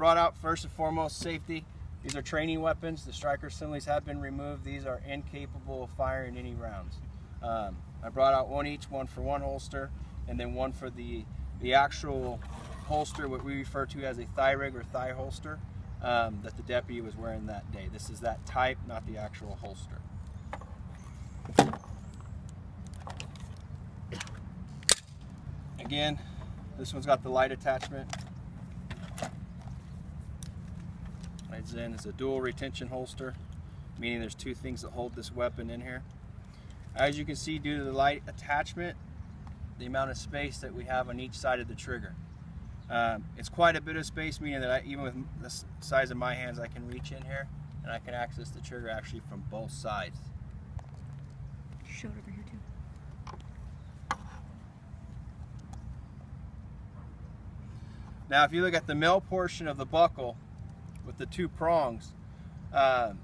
brought out first and foremost safety. These are training weapons. The striker assemblies have been removed. These are incapable of firing any rounds. I brought out one each, one for one holster, and then one for the actual holster, what we refer to as a thigh rig or thigh holster, that the deputy was wearing that day. This is that type, not the actual holster. Again, this one's got the light attachment. It's a dual retention holster, meaning there's two things that hold this weapon in here. As you can see, due to the light attachment, the amount of space that we have on each side of the trigger. It's quite a bit of space, meaning that even with the size of my hands, I can reach in here and I can access the trigger actually from both sides. Show it over here too. Now, if you look at the male portion of the buckle with the two prongs, the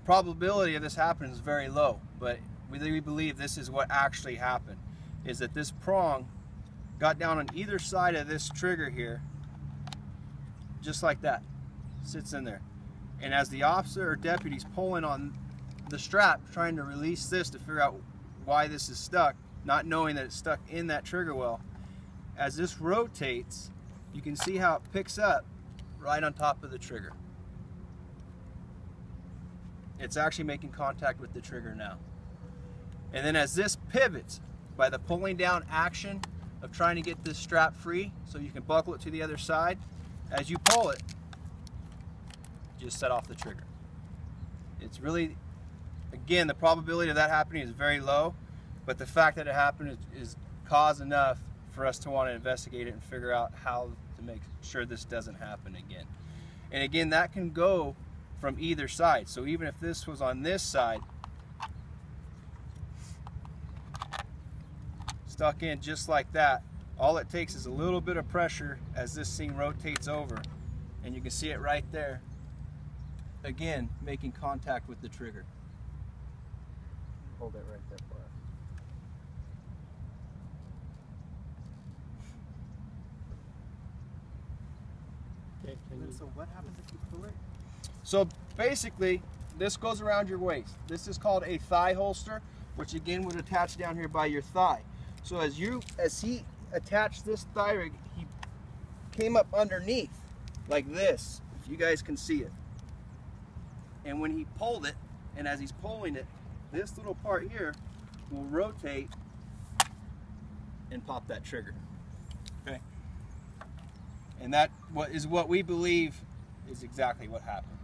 probability of this happening is very low, but we believe this is what actually happened, is that this prong got down on either side of this trigger here, just like that, sits in there. And as the officer or deputy's pulling on the strap, trying to release this to figure out why this is stuck, not knowing that it's stuck in that trigger well, as this rotates, you can see how it picks up right on top of the trigger. It's actually making contact with the trigger now. And then as this pivots, by the pulling down action of trying to get this strap free so you can buckle it to the other side, as you pull it, just set off the trigger. It's really, again, the probability of that happening is very low, but the fact that it happened is cause enough for us to want to investigate it and figure out how to make sure this doesn't happen again. And again, that can go from either side. So even if this was on this side, stuck in just like that, all it takes is a little bit of pressure as this thing rotates over, and you can see it right there, again, making contact with the trigger. Hold it right there for us. So what happens if you pull it? So basically, this goes around your waist. This is called a thigh holster, which again would attach down here by your thigh. So as he attached this thigh rig, he came up underneath like this, if you guys can see it. And when he pulled it, and as he's pulling it, this little part here will rotate and pop that trigger. Okay? And that is what we believe is exactly what happened.